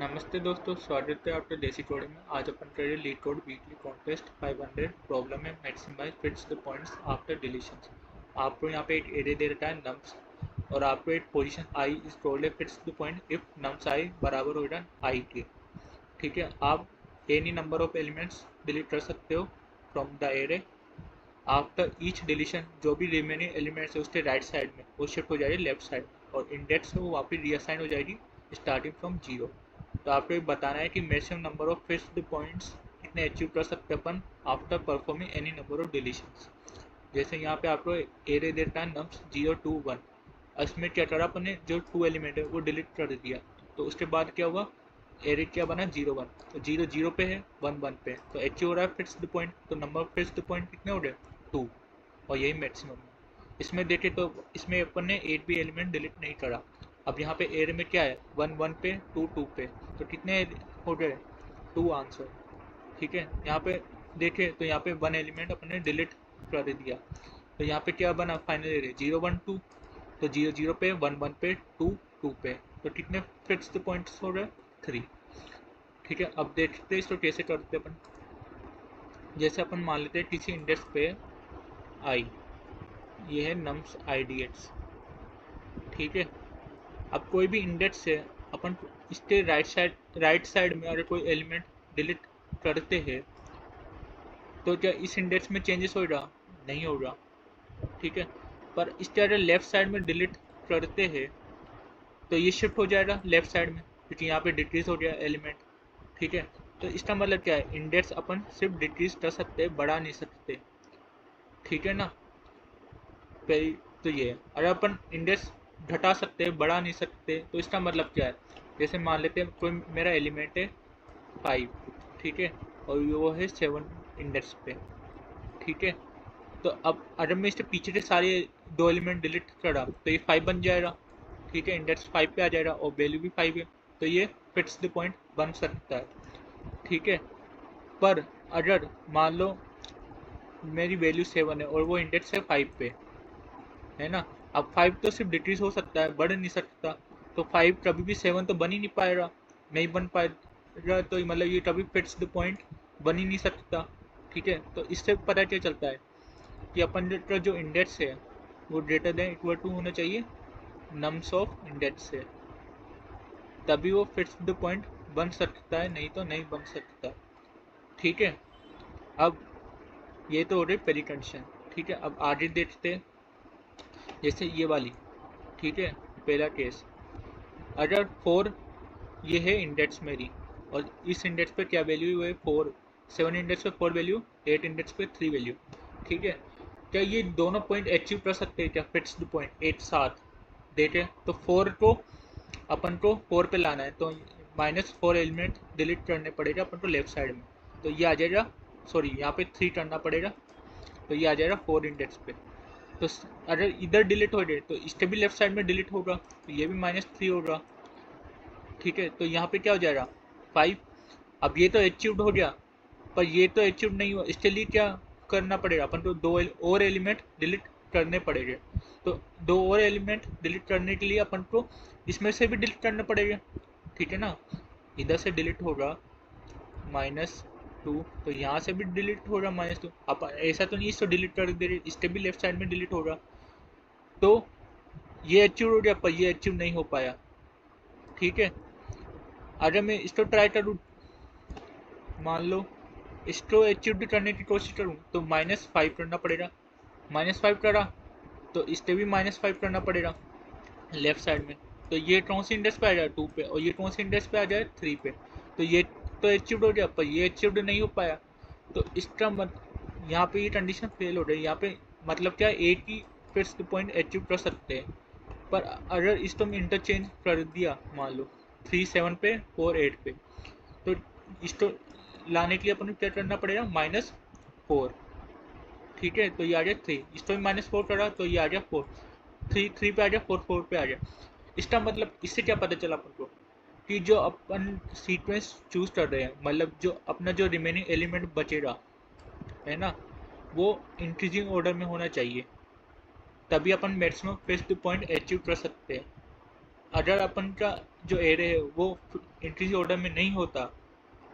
नमस्ते दोस्तों, स्वागत है आपके देसी कोड में। आज अपन कर रहे LeetCode weekly contest 500। Problem है maximize fixed the points after deletions. आपको यहाँ पे एक एरे दे रखा है नम्स और आपको एक position I is told fixed the point if nums I बराबर हो जाए आई के। ठीक है, आप any number of elements delete कर सकते हो from the array. After each deletion जो भी रिमेनिंग एलिमेंट्स है उसके राइट साइड में वो शिफ्ट हो जाएगी लेफ्ट साइड और इंडेक्स है वो वापस रीअसाइन हो जाएगी स्टार्टिंग फ्रॉम जीरो। तो आपको ये बताना है कि maximum number of fixed points कितने अचीव कर सकते हैं अपन after performing any number of deletions. जैसे यहाँ पे आपको एरे देता है नम्स 0 2 1। इसमें क्या करा अपन ने, जो 2 एलिमेंट है वो डिलीट कर दिया। तो उसके बाद क्या हुआ, एरे क्या बना 0 1। तो 0 0 पे है, 1 1 पे है, तो अचीव हो रहा है फिक्स्ड पॉइंट। तो नंबर ऑफ फिक्स्ड पॉइंट कितने हो रहे, 2। और यही मैक्सिमम है। इसमें देखे तो इसमें अपन ने 8 भी एलिमेंट डिलीट नहीं करा। अब यहाँ पे एरे में क्या है, 1 1 पे, 2 2 पे, तो कितने हो गए, 2 आंसर। ठीक है, यहाँ पे देखे तो यहाँ पे 1 एलिमेंट अपन ने डिलीट कर दिया। तो यहाँ पे क्या बना फाइनल एरे 0 1 2। तो 0 0 पे, 1 1 पे, 2 2 पे, तो कितने फिक्स्ड पॉइंट्स हो रहे, 3। ठीक है, अब देखते हैं इसको कैसे करते हैं अपन। जैसे अपन मान लेते हैं किसी इंडेक्स पे आई, ये है नम्स आई डी एक्स। ठीक है, अब कोई भी इंडेक्स है, अपन इसके राइट साइड में अगर कोई एलिमेंट डिलीट करते हैं तो क्या इस इंडेक्स में चेंजेस हो रहा, नहीं हो रहा। ठीक है, पर इसके अगर लेफ्ट साइड में डिलीट करते हैं तो ये शिफ्ट हो जाएगा लेफ्ट साइड में, क्योंकि यहाँ पे डिक्रीज हो गया एलिमेंट। ठीक है, तो इसका मतलब क्या है, इंडेक्स अपन सिर्फ डिक्रीज कर सकते हैं, बढ़ा नहीं सकते। ठीक है ना, पहली तो ये है। अगर अपन इंडेक्स घटा सकते हैं, बढ़ा नहीं सकते, तो इसका मतलब क्या है, जैसे मान लेते हैं कोई मेरा एलिमेंट है 5। ठीक है, और वो है 7 इंडेक्स पे। ठीक है, तो अब अगर मैं इसके पीछे के सारे 2 एलिमेंट डिलीट करा तो ये 5 बन जाएगा। ठीक है, इंडेक्स 5 पे आ जाएगा और वैल्यू भी 5 है, तो ये फिट्स द पॉइंट बन सकता है। ठीक है, पर अगर मान लो मेरी वैल्यू 7 है और वो इंडेक्स है 5 पे, है ना। अब 5 तो सिर्फ डिक्रीज हो सकता है, बढ़ नहीं सकता। तो 5 कभी भी 7 तो बन ही नहीं पाएगा, नहीं बन पाएगा, तो मतलब ये कभी फिट्स द पॉइंट बन ही नहीं सकता। ठीक है, तो इससे पता क्या चलता है कि अपन का जो इंडेक्स है वो ग्रेटर देन इक्वल टू होना चाहिए नम्स ऑफ इंडेक्स से, तभी वो फिट्स द पॉइंट बन सकता है, नहीं तो नहीं बन सकता। ठीक है, अब ये तो हो रही पहली कंडीशन। ठीक है, अब आगे देखते हैं, जैसे ये वाली। ठीक है, पहला केस, अगर 4 ये है इंडेक्स मेरी और इस इंडेक्स पे क्या वैल्यू है 4, 7 इंडेक्स पे 4 वैल्यू, 8 इंडेक्स पे 3 वैल्यू। ठीक है, क्या ये दोनों पॉइंट अचीव कर सकते हैं क्या, फिट्स द पॉइंट एक साथ। देखें तो 4 को अपन को 4 पे लाना है, तो -4 एलिमेंट डिलीट करने पड़ेगा अपन को लेफ्ट साइड में। तो ये आ जाएगा, सॉरी यहाँ पे 3 करना पड़ेगा, तो ये आ जाएगा 4 इंडेक्स पे। तो अगर इधर डिलीट हो जाए तो इसके भी लेफ्ट साइड में डिलीट होगा, तो ये भी -3 होगा। ठीक है, तो यहाँ पे क्या हो जाएगा 5। अब ये तो अचीव्ड हो गया, पर ये तो अचीव नहीं हुआ, इसके लिए क्या करना पड़ेगा अपन को, 2 और एलिमेंट डिलीट करने पड़ेंगे। तो 2 और एलिमेंट डिलीट करने के लिए अपन को इसमें से भी डिलीट करना पड़ेगा। ठीक है ना, इधर से डिलीट होगा -2, तो यहाँ से भी डिलीट होगा -2। अब ऐसा तो नहीं इसको डिलीट कर दे रहे, इसके भी लेफ्ट साइड में डिलीट होगा, तो ये अचीव हो गया पर ये अचीव नहीं हो पाया। ठीक है, अगर मैं इसको ट्राई करूँ, मान लो इसको अचीव करने की कोशिश करूँ तो -5 करना पड़ेगा। -5 करा तो इस पे भी -5 करना पड़ेगा लेफ्ट साइड में। तो ये कौन सी इंडेक्स पे आ जाए 2 पे, और ये कौन सी इंडेक्स पे आ जाए 3 पे। तो ये तो अचीव्ड हो गया पर ये अचीव्ड नहीं हो पाया। तो इसका यहाँ पे ये कंडीशन फेल हो रही है। यहाँ पे मतलब क्या, एक ही फिक्स्ड पॉइंट अचीव कर सकते हैं, पर अगर इसको हम इंटरचेंज कर दिया, मान लो 3 7 पे, 4 8 पे, तो इसको लाने के लिए अपन को क्या करना पड़ेगा, -4। ठीक है, तो ये आ गया 3, इसको भी -4 करा तो ये आ गया 4, 3 3 पे आ गया, 4 4 पे आ गया। इसका मतलब इससे क्या पता चला अपन को कि जो अपन सीक्वेंस चूज कर रहे हैं, मतलब जो अपना जो रिमेनिंग एलिमेंट बचेगा, है ना, वो इंक्रीजिंग ऑर्डर में होना चाहिए, तभी अपन मैक्सिमम फिक्स्ड पॉइंट अचीव कर सकते हैं। अगर अपन का जो एरे है वो इंक्रीज ऑर्डर में नहीं होता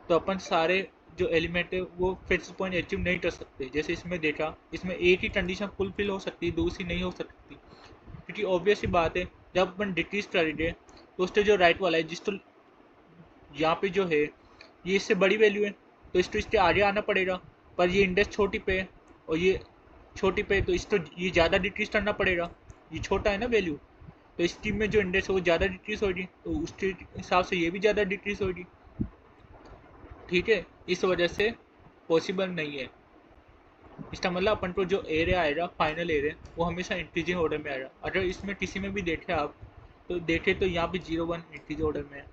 तो अपन सारे जो एलिमेंट है वो फिक्स पॉइंट अचीव नहीं कर सकते। जैसे इसमें देखा, इसमें एक ही कंडीशन फुलफिल हो सकती है, दूसरी नहीं हो सकती, क्योंकि ऑब्वियस ही बात है जब अपन डिक्रीज करेंगे तो उससे जो राइट वाला है जिस तो यहाँ पे जो है ये इससे बड़ी वैल्यू है तो इसको इसके आगे आना पड़ेगा, पर ये इंडेक्स छोटी पे है और ये छोटी पे है तो इसको ये ज़्यादा डिक्रीज करना पड़ेगा, ये छोटा है ना वैल्यू, तो इस टीम में जो इंडेक्स है वो ज़्यादा डिक्रीज होगी तो उसके हिसाब से ये भी ज़्यादा डिक्रीज होगी। ठीक है, इस वजह से पॉसिबल नहीं है। इसका मतलब अपन को जो एरिया आएगा फाइनल एरिया वो हमेशा इंक्रीजिंग ऑर्डर में आएगा। अगर इसमें किसी में भी देखे आप तो देखे तो यहाँ पे 0 1 इंक्रीज ऑर्डर में है,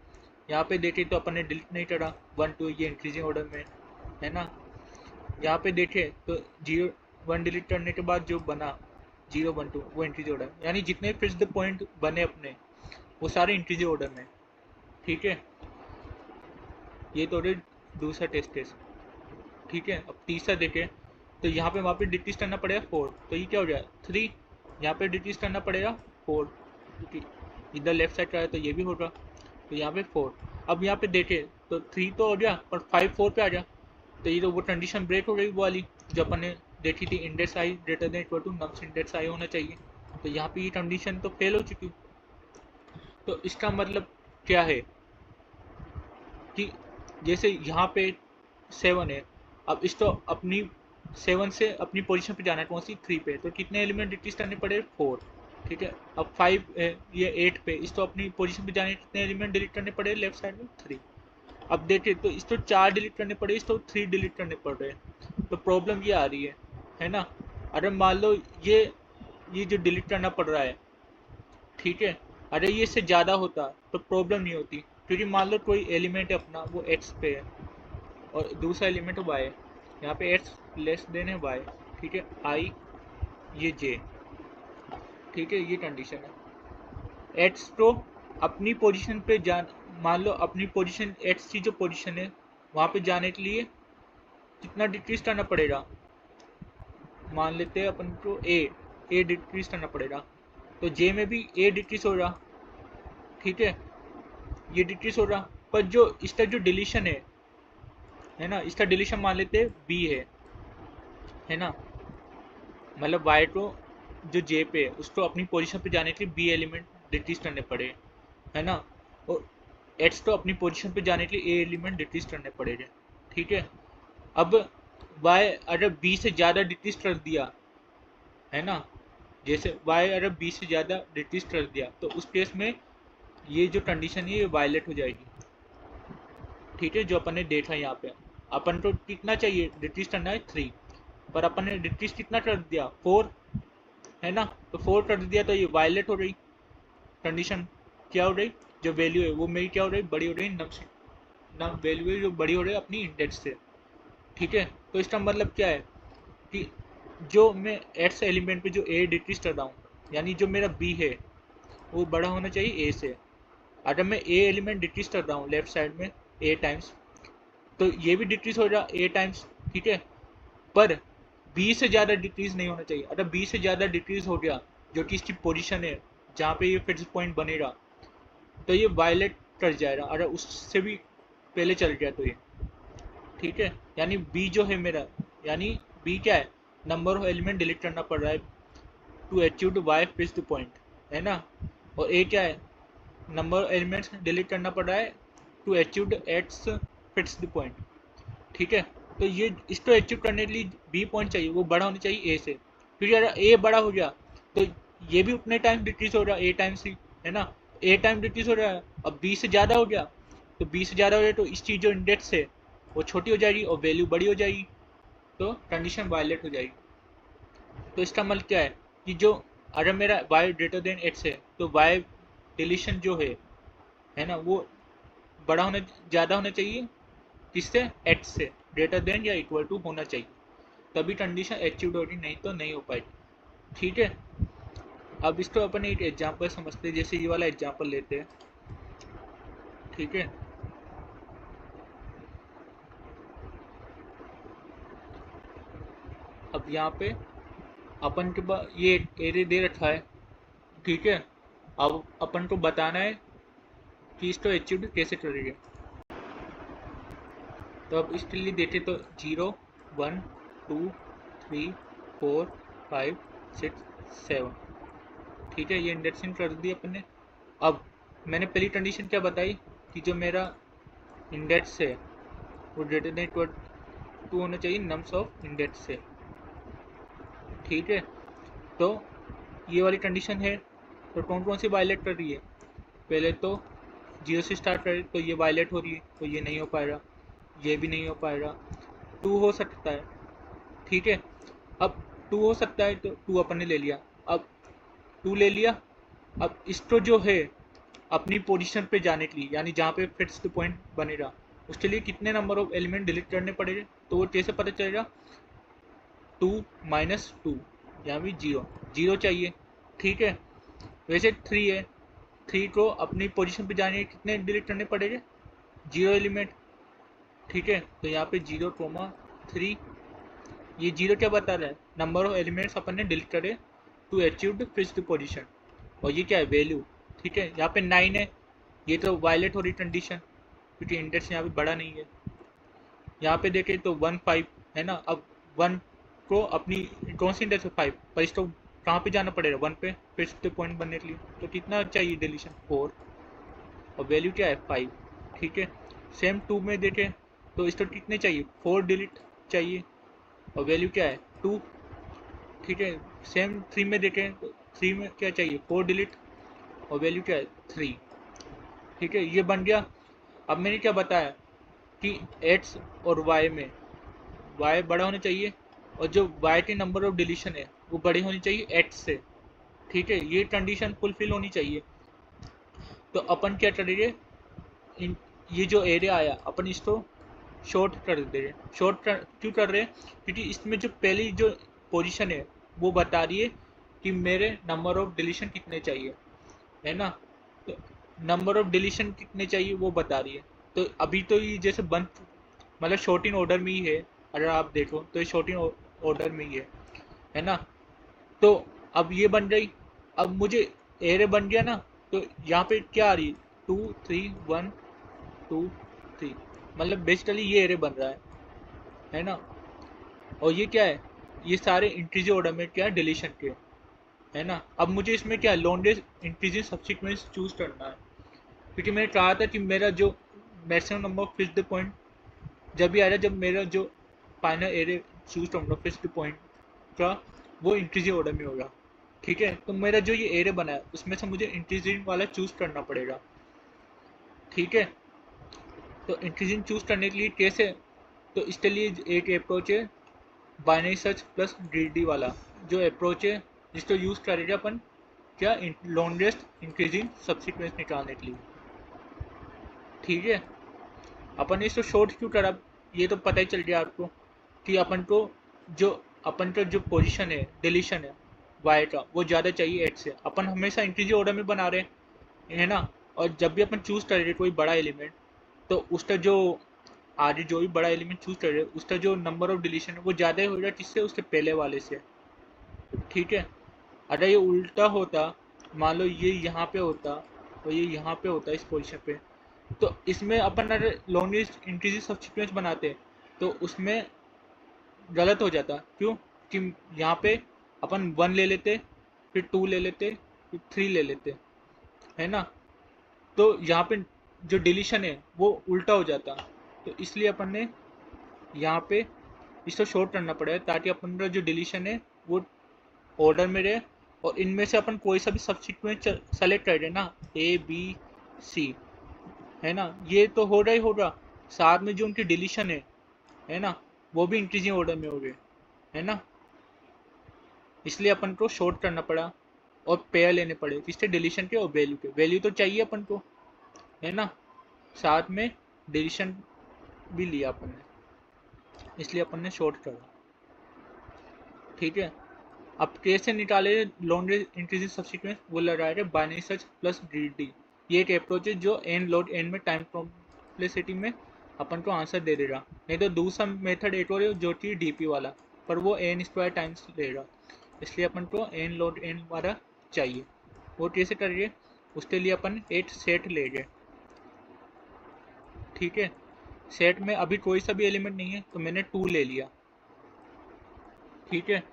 यहाँ पे देखे तो अपन ने डिलीट नहीं करा 1 2 ये इंक्रीजिंग ऑर्डर में है ना, यहाँ पे देखे तो 0 1 डिलीट करने के बाद जो बना 0 1 2 वो इंक्रीज ऑर्डर, यानी जितने फिक्स्ड पॉइंट बने अपने वो सारे इंक्रीज ऑर्डर में। ठीक है, ये तो दूसरा टेस्ट है। ठीक है, अब तीसरा देखें तो यहाँ पे वहाँ पे डिक्रीज करना पड़ेगा 4, तो ये क्या हो जाए 3, यहाँ पे डिक्रीज करना पड़ेगा 4 क्योंकि इधर लेफ्ट साइड का है तो ये भी होगा, तो यहाँ पे 4। अब यहाँ पे देखें तो 3 तो हो गया पर 5 4 पे आ गया, तो ये तो वो कंडीशन ब्रेक हो गई वो वाली जो अपन ने देखी थी, index I greater than equal to nums index I होना चाहिए, तो यहाँ पे ये कंडीशन तो फेल हो चुकी। तो इसका मतलब क्या है कि जैसे यहाँ पे 7 है, अब इसको अपनी 7 से अपनी पोजीशन पे जाना है, कौन सी 3 पे, तो कितने एलिमेंट डिक्रीज करने पड़े 4। ठीक है, अब 5 ये 8 पे, इसको अपनी पोजीशन पे जाने कितने एलिमेंट डिलीट करने पड़े लेफ्ट साइड में 3। अब देखिए तो इसको 4 डिलीट करने पड़े, इसको 3 डिलीट करने पड़ रहे हैं, तो प्रॉब्लम ये आ रही है ना। अरे मान लो ये जो डिलीट करना पड़ रहा है, ठीक है, अरे ये इससे ज़्यादा होता तो प्रॉब्लम नहीं होती, क्योंकि मान लो कोई एलिमेंट है अपना वो एक्स पे है और दूसरा एलिमेंट वाई है, यहाँ पे एक्स लेस देन है वाई, ठीक है, आई ये जे, ठीक है, ये कंडीशन है। एक्स तो अपनी पोजीशन पे जान, मान लो अपनी पोजीशन एक्स की जो पोजीशन है वहाँ पे जाने के लिए कितना डिक्रीज करना पड़ेगा, मान लेते हैं अपन को ए डिक्रीज करना पड़ेगा, तो जे में भी ए डिक्रीज हो रहा, ठीक है, ये डिक्रीज हो रहा, पर जो इसका जो डिलीशन है ना, इसका डिलीशन मान लेते हैं बी है ना, मतलब वाई को जो जे पे है उसको अपनी पोजीशन पे जाने के लिए बी एलिमेंट डिक्रीज करने पड़े, है ना, और एक्स को अपनी पोजीशन पे जाने के लिए ए एलिमेंट डिक्रीज करने पड़ेंगे। ठीक है, अब वाई अगर बी से ज़्यादा डिक्रीज कर दिया है ना, जैसे वाई अगर बी से ज़्यादा डिक्रीज कर दिया तो उस केस में ये जो कंडीशन है ये वायलेट हो जाएगी। ठीक है, जो अपन ने देखा यहाँ पे अपन को कितना चाहिए डिक्रीज करना है 3, पर अपन ने डिक्रीज कितना कर दिया 4, है ना, तो 4 कर दिया तो ये वायलेट हो रही कंडीशन, क्या हो रही, जो वैल्यू है वो मेरी क्या हो रही, बड़ी हो रही नम से, नम वैल्यू है जो बड़ी हो रही है अपनी इंडेक्स से। ठीक है, तो इसका मतलब क्या है कि जो मैं एक्स एलिमेंट पे जो ए डिक्रीज कर रहा हूँ यानी जो मेरा बी है वो बड़ा होना चाहिए ए से। अगर मैं ए एलिमेंट डिक्रीज कर रहा हूँ लेफ्ट साइड में ए टाइम्स, तो ये भी डिक्रीज हो रहा ए टाइम्स, ठीक है, पर बी से ज़्यादा डिक्रीज नहीं होना चाहिए। अगर बी से ज़्यादा डिक्रीज हो गया जो कि इसकी पोजीशन है जहाँ पे ये फिक्स पॉइंट बनेगा तो ये वायलेट कर जाएगा, अगर उससे भी पहले चल गया तो ये, ठीक है, यानी बी जो है मेरा, यानी बी क्या है, नंबर ऑफ एलिमेंट डिलीट करना पड़ रहा है to achieve Y fixed point, है ना, और ए क्या है, नंबर ऑफ एलिमेंट्स डिलीट करना पड़ रहा है to achieve X fixed point. ठीक है, तो ये इसको अचीव करने के लिए बी पॉइंट चाहिए वो बड़ा होना चाहिए ए से, क्योंकि अगर ए बड़ा हो गया तो ये भी उतने टाइम डिक्रीज हो रहा है ए टाइम्स ही, है ना, ए टाइम डिक्रीज हो रहा है, अब बी से ज़्यादा हो गया, तो बी से ज़्यादा हो गया तो इस चीज़ जो इंडेक्स है वो छोटी हो जाएगी और वैल्यू बड़ी हो जाएगी, तो कंडीशन वायलेट हो जाएगी। तो इसका मतलब क्या है कि जो अगर मेरा y ग्रेटर देन x है तो y डिलीशन जो है ना, वो बड़ा होना ज़्यादा होना चाहिए किससे, x से, ग्रेटर देन या इक्वल टू होना चाहिए, तभी कंडीशन अचीव्ड होगी, नहीं तो नहीं हो पाएगी। ठीक है, अब इसको अपन एक एग्जांपल समझते हैं, जैसे ये वाला एग्जांपल लेते हैं। ठीक है, अब यहाँ पे अपन के पास ये एरे दे रखा है, ठीक है, अब अपन को बताना है कि इसको अचीव कैसे करेंगे। तो अब इसके लिए देते तो 0 1 2 3 4 5 6 7, ठीक है, ये इंडेक्सिंग कर दी अपन ने। अब मैंने पहली कंडीशन क्या बताई कि जो मेरा इंडेक्स है वो ग्रेटर देन इक्वल टू होना चाहिए नम्स ऑफ इंडेक्स से, ठीक है। तो ये वाली कंडीशन है, तो कौन कौन सी वायलेट कर रही है? पहले तो 0 से स्टार्ट करे तो ये वायलेट हो रही है, तो ये नहीं हो पाएगा, ये भी नहीं हो पाएगा। 2 हो सकता है, ठीक है। अब 2 हो सकता है तो 2 अपन ने ले लिया। अब 2 ले लिया, अब इसको जो है अपनी पोजीशन पे जाने के लिए, यानी जहाँ पे फिक्स्ड पॉइंट बनेगा, उसके लिए कितने नंबर ऑफ एलिमेंट डिलीट करने पड़ेंगे? तो वो कैसे पता चलेगा? 2 माइनस 2, यहाँ भी 0 0 चाहिए, ठीक है। वैसे 3 है, 3 को अपनी पोजीशन पे जाने के कितने डिलीट करने पड़ेंगे? 0 एलिमेंट, ठीक है। तो यहाँ पे 0,3, ये 0 क्या बता रहा है? नंबर ऑफ एलिमेंट्स अपन ने डिलीट करे to achieve the fixed position, और ये क्या है? वैल्यू, ठीक है। यहाँ पे 9 है, ये तो वायलेट हो रही कंडीशन क्योंकि इंडेक्स यहाँ पे बड़ा नहीं है। यहाँ पे देखें तो 1 5 है ना। अब 1 को अपनी कौन सी इंडेक्स है? 5, पर इसको कहाँ पे जाना पड़ेगा? 1 पे फिक्स्ड पॉइंट बनने के लिए। तो कितना चाहिए डिलीशन? 4, और वैल्यू क्या है? 5, ठीक है। सेम 2 में देखें तो इसको कितने चाहिए? 4 डिलीट चाहिए, और वैल्यू क्या है? 2, ठीक है। सेम 3 में देखें तो 3 में क्या चाहिए? 4 डिलीट, और वैल्यू क्या है? 3, ठीक है। ये बन गया। अब मैंने क्या बताया कि x और y में y बड़ा होना चाहिए, और जो y के नंबर ऑफ डिलीशन है वो बड़ी होनी चाहिए x से, ठीक है। ये कंडीशन फुलफिल होनी चाहिए। तो अपन क्या करेंगे, ये जो एरिया आया अपन इसको शॉर्ट कर दे रहे। क्यों कर रहे हैं? क्योंकि इसमें जो पहली जो पोजीशन है वो बता रही है कि मेरे नंबर ऑफ डिलीशन कितने चाहिए, है ना। तो नंबर ऑफ डिलीशन कितने चाहिए वो बता रही है। तो अभी तो ये जैसे बन मतलब शॉर्टिंग ऑर्डर में ही है, अगर आप देखो तो ये शॉर्टिंग ऑर्डर में ही है ना। तो अब ये बन गई। अब मुझे एरे बन गया ना, तो यहाँ पे क्या आ रही है? 2 3 1 2 3, मतलब बेसिकली ये एरे बन रहा है ना। और ये क्या है? ये सारे इंटीजर ऑर्डर में क्या है? डिलीशन के, है ना। अब मुझे इसमें क्या है? लॉन्गेस्ट इंटीजर सब्सीक्वेंस चूज करना है, क्योंकि मैंने कहा था कि मेरा जो maximum number of fixed point जब भी आ रहा है जब मेरा जो फाइनल एरे चूज करूँगा फिक्स्ड पॉइंट का वो इंटीजर ऑर्डर में होगा, ठीक है। तो मेरा जो ये एरे बना है उसमें से मुझे इंटीजर वाला चूज करना पड़ेगा, ठीक है। तो इंटीजर चूज करने के लिए कैसे? तो इसके लिए एक अप्रोच है बाइनरी सर्च प्लस ग्रीडी वाला, जो अप्रोच है जिसको यूज करेगा अपन क्या? लॉन्गेस्ट इंक्रीजिंग सब्सीक्वेंस निकालने के लिए, ठीक है। अपन ने इसको शॉर्ट क्यों करा ये तो पता ही चल गया आपको कि अपन का जो पोजीशन है डिलीशन है वाई का वो ज़्यादा चाहिए एट से। अपन हमेशा इंटीजर ऑर्डर में बना रहे हैं, है ना। और जब भी अपन चूज कर रहे कोई बड़ा एलिमेंट, तो उसका जो आगे जो भी बड़ा एलिमेंट चूज कर रहे उसका जो नंबर ऑफ डिलीशन है वो ज़्यादा हो जाए किससे? उसके पहले वाले से, ठीक है। अगर ये उल्टा होता, मान लो ये यहाँ पे होता और ये यहाँ पे होता इस पोजीशन पे, तो इसमें अपन अगर लॉन्गेस्ट इंटीजर सब्सीक्वेंस बनाते तो उसमें गलत हो जाता। क्यों? कि यहाँ पे अपन 1 ले लेते, फिर 2 ले लेते, फिर 3 ले लेते, है ना। तो यहाँ पे जो डिलीशन है वो उल्टा हो जाता। तो इसलिए अपन ने यहाँ पे इसको शॉर्ट करना पड़ेगा ताकि अपन का जो डिलीशन है वो ऑर्डर में रहे, और इनमें से अपन कोई सा भी सब्सीक्वेंस सेलेक्ट कर रहे ना, A B C, है ना। ये तो हो रहा ही होगा, साथ में जो उनकी डिलीशन है ना, वो भी इंक्रीजिंग ऑर्डर में हो गए, है ना। इसलिए अपन को शॉर्ट करना पड़ा और पेयर लेने पड़े किसके? डिलीशन के और वैल्यू के। वैल्यू तो चाहिए अपन को, है ना, साथ में डिलीशन भी लिया अपन ने, इसलिए अपन ने शॉर्ट करा, ठीक है। अब कैसे निकाले लॉन्गेस्ट इंक्रीजिंग सब्सीक्वेंस? वो लगाए थे बाइनरी सर्च प्लस ग्रीडी। ये एक अप्रोच है जो एन लॉग एन में टाइम कॉम्प्लेक्सिटी में अपन को आंसर दे देगा। नहीं तो दूसरा मेथड एक और है जो कि डीपी वाला, पर वो एन स्क्वायर टाइम्स देगा, इसलिए अपन को एन लॉग एन वाला चाहिए। वो कैसे करिए? उसके लिए अपन एक सेट ले गए, ठीक है। सेट में अभी कोई सा भी एलिमेंट नहीं है तो मैंने 2 ले लिया, ठीक है।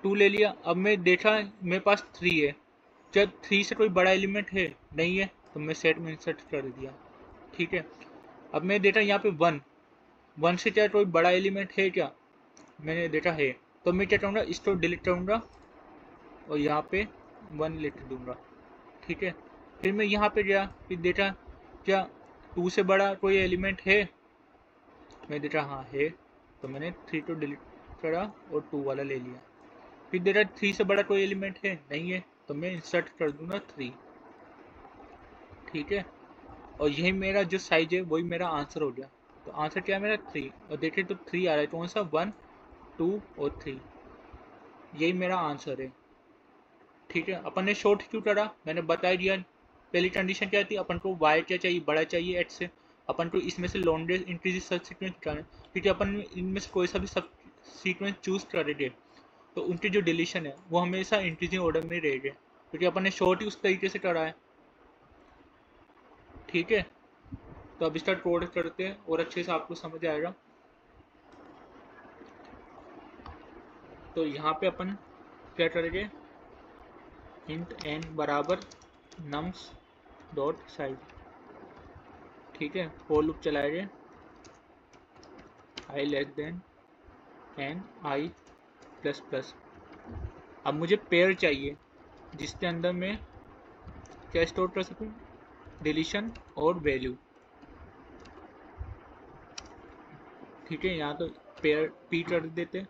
2 ले लिया। अब मैं देखा मेरे पास 3 है, जब 3 से कोई बड़ा एलिमेंट है नहीं है तो मैं सेट में इंसर्ट कर दिया, ठीक है। अब मैं देखा यहाँ पे 1 से क्या कोई बड़ा एलिमेंट है क्या, मैंने देखा है, तो मैं क्या करूँगा, इसको डिलीट करूँगा और यहाँ पे 1 लिख दूंगा, ठीक है। फिर मैं यहाँ पे गया, फिर देखा क्या 2 से बड़ा कोई एलिमेंट है, मैं देखा हाँ है, तो मैंने 3 को डिलीट करा और 2 वाला ले लिया। फिर देखा 3 से बड़ा कोई एलिमेंट है नहीं है, तो मैं इंसर्ट कर दूंगा 3, ठीक है। और यही मेरा जो साइज है वही मेरा आंसर हो गया। तो आंसर क्या है मेरा 3, और देखें तो 3 आ रहा है, कौन सा 1 2 और 3, यही मेरा आंसर है, ठीक है। अपन ने शॉर्ट क्यों करा, मैंने बता दिया। पहली कंडीशन क्या थी, अपन को वाई क्या चाहिए, बड़ा चाहिए एच से। अपन को इसमें से लॉन्गेस्ट इंक्रीज सब सीक्वेंस करना है, क्योंकि अपन इनमें से कोई सा भी सब सीक्वेंस चूज करेंगे तो उनकी जो डिलीशन है वो हमेशा इंक्रीजिंग ऑर्डर में रहेगी, क्योंकि अपन ने शॉर्ट ही उस तरीके से करा है, ठीक है। तो अब इसका कोड करते हैं और अच्छे से आपको समझ आएगा। तो यहाँ पे अपन क्या करेंगे, इंट n बराबर नम्स डॉट साइज, ठीक है। फॉर लूप चलाएंगे i less than n i plus plus. अब मुझे पेयर चाहिए जिसके अंदर मैं क्या स्टोर कर सकूं, डिलीशन और वैल्यू, ठीक है। यहाँ तो पेयर p कर देते।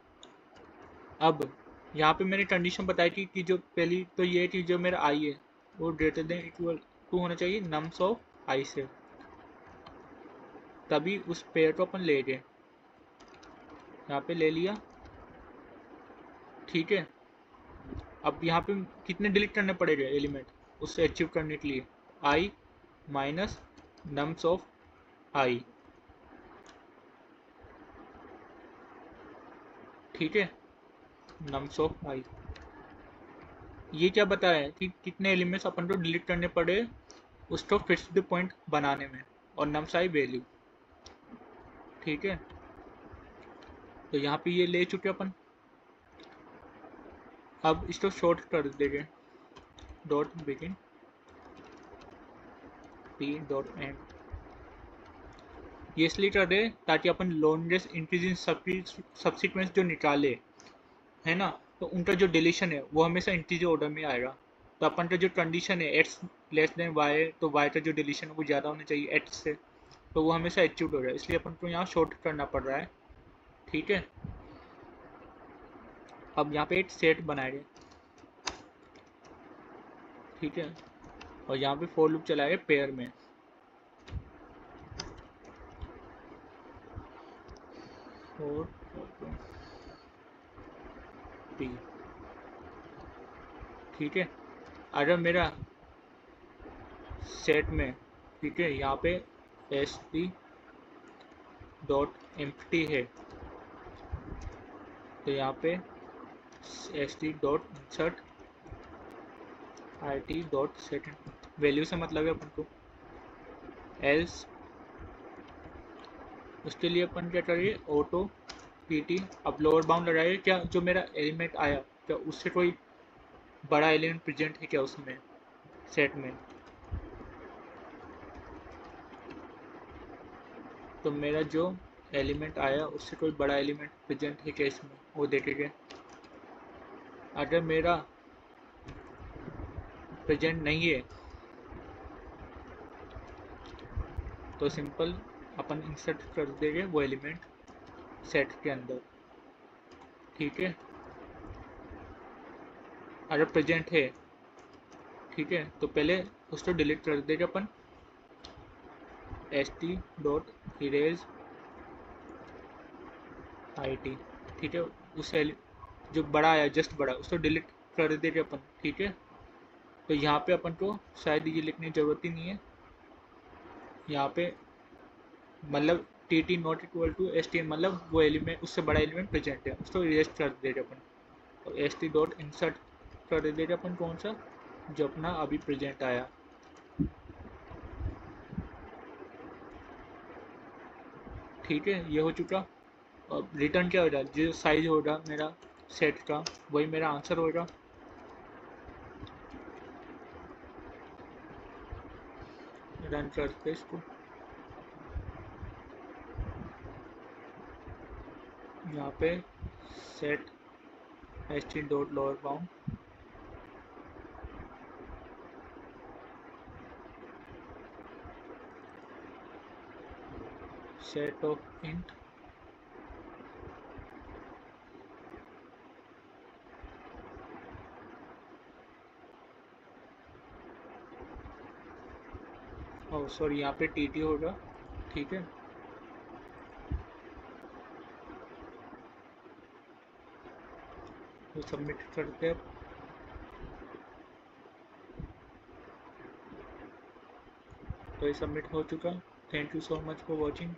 अब यहाँ पे मैंने कंडीशन बताई थी कि जो पहली तो ये थी, जो मेरा i है वो ग्रेटर देन इक्वल टू होना चाहिए नम्स ऑफ i से, तभी उस पेयर को अपन ले गए। यहाँ पे ले लिया, ठीक है। अब यहाँ पे कितने डिलीट करने पड़ेंगे एलिमेंट उससे अचीव करने के लिए, i minus nums of i, ठीक है, नम्स ऑफ i। ये क्या बता रहा है कि कितने एलिमेंट्स अपन को डिलीट करने पड़े उसको फिक्स द पॉइंट बनाने में, और नम्स i वैल्यू, ठीक है। तो यहाँ पे ये ले चुके अपन। अब इसको शॉर्ट कर देंगे, dot begin p dot and. ये इसलिए कर दे ताकि अपन लॉन्गेस्ट इंक्रीजिंग सब्सीक्वेंस जो निकाले है ना, तो उनका जो डिलीशन है वो हमेशा इंटीजर ऑर्डर में आएगा। तो अपन का जो कंडीशन है एक्स लेस देन वाई, तो वाई का जो डिलीशन है वो ज़्यादा होना चाहिए एक्स से, तो वो हमेशा अचीव हो रहा है, इसलिए अपन को यहाँ शॉर्ट करना पड़ रहा है, ठीक है। अब यहाँ पे एक सेट बनाएंगे, ठीक है, और यहाँ पे फॉर लूप चलाएंगे पेयर में, और p, ठीक है। अगर मेरा सेट में, ठीक है, यहाँ पे एस टी डॉट एम्प्टी है, तो यहाँ पे S T dot insert I T dot set, value से मतलब है अपन को, एल्स उसके लिए अपन क्या करिए, ऑटो पी टी। अब लोअर बाउंड लगाइए, क्या जो मेरा एलिमेंट आया क्या उससे कोई बड़ा एलिमेंट प्रेजेंट है क्या उसमें सेट में, तो मेरा जो एलिमेंट आया उससे कोई बड़ा एलिमेंट प्रेजेंट है क्या इसमें, वो देखेंगे। अगर मेरा प्रेजेंट नहीं है तो सिंपल अपन इंसर्ट कर देंगे वो एलिमेंट सेट के अंदर, ठीक है। अगर प्रेजेंट है, ठीक है, तो पहले उसको डिलीट कर देंगे अपन, S T dot erase I T, ठीक है। उस जो बड़ा आया जस्ट बड़ा उसको डिलीट कर देंगे अपन, ठीक है। तो यहाँ पे अपन को शायद ये लिखने की ज़रूरत ही नहीं है, यहाँ पे मतलब T T not equal to S T, मतलब वो एलिमेंट उससे बड़ा एलिमेंट प्रेजेंट है उसको इरेज कर देंगे अपन, और एस टी डॉट इंसर्ट कर देंगे अपन कौन सा, जो अपना अभी प्रेजेंट आया। ठीक है, ये हो चुका। अब रिटर्न क्या हो रहा है, जो साइज हो रहा मेरा सेट का वही मेरा आंसर होगा। रन करते इसको, यहाँ पे set H dot lower bound set of int और सॉरी यहाँ पे टी होगा। ठीक है, तो सबमिट करते हैं। तो ये सबमिट हो चुका। Thank you so much for watching.